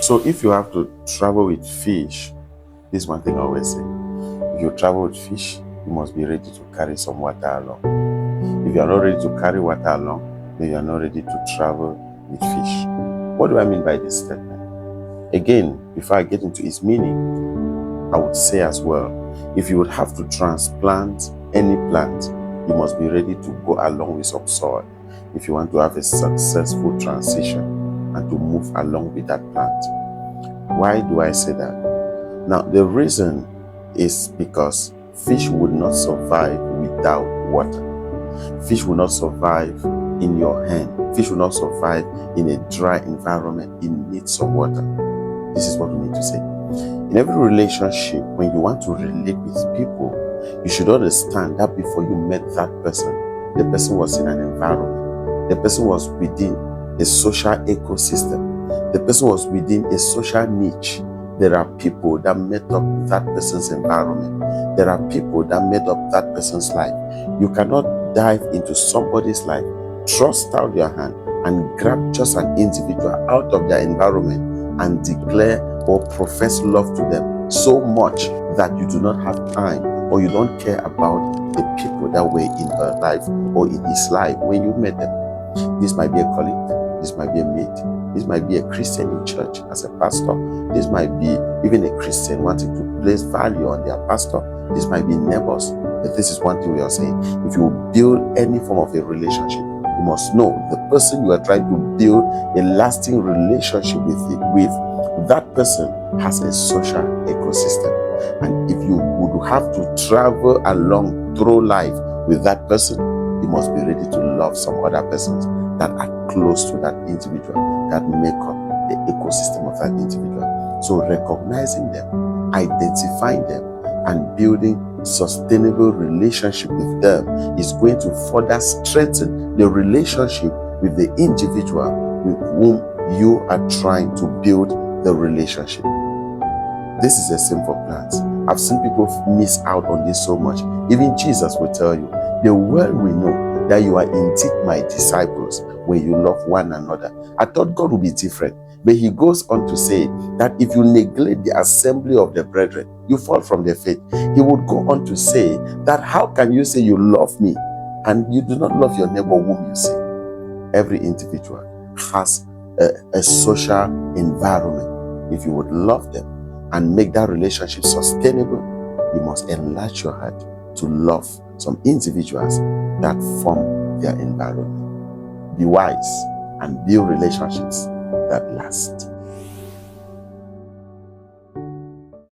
So if you have to travel with fish, this is one thing I always say. If you travel with fish, you must be ready to carry some water along. If you are not ready to carry water along, then you are not ready to travel with fish. What do I mean by this statement? Again, before I get into its meaning, I would say as well, if you would have to transplant any plant, you must be ready to go along with some soil if you want to have a successful transition and to move along with that plant. Why do I say that? Now, the reason is because fish would not survive without water. Fish will not survive in your hand. Fish will not survive in a dry environment. It needs some water. This is what we need to say. In every relationship, when you want to relate with people, you should understand that before you met that person, the person was in an environment. The person was within a social ecosystem. The person was within a social niche. There are people that made up that person's environment. There are people that made up that person's life. You cannot dive into somebody's life, thrust out your hand, and grab just an individual out of their environment and declare or profess love to them so much that you do not have time or you don't care about the people that were in her life or in his life when you met them. This might be a colleague, this might be a mate, this might be a Christian in church as a pastor, this might be even a Christian wanting to place value on their pastor, this might be neighbors. But this is one thing we are saying. If you build any form of a relationship, you must know the person you are trying to build a lasting relationship with that person has a social ecosystem. And if you would have to travel along through life with that person, you must be ready to love some other persons that are close to that individual, that make up the ecosystem of that individual. So recognizing them, identifying them, and building sustainable relationship with them is going to further strengthen the relationship with the individual with whom you are trying to build the relationship. This is a simple plan. I've seen people miss out on this so much. Even Jesus will tell you, the world will know that you are indeed my disciples when you love one another. I thought God would be different, but he goes on to say that if you neglect the assembly of the brethren, you fall from the faith. He would go on to say that how can you say you love me and you do not love your neighbor whom you see? Every individual has a social environment. If you would love them and make that relationship sustainable, you must enlarge your heart to love some individuals that form their environment. Be wise and build relationships that last.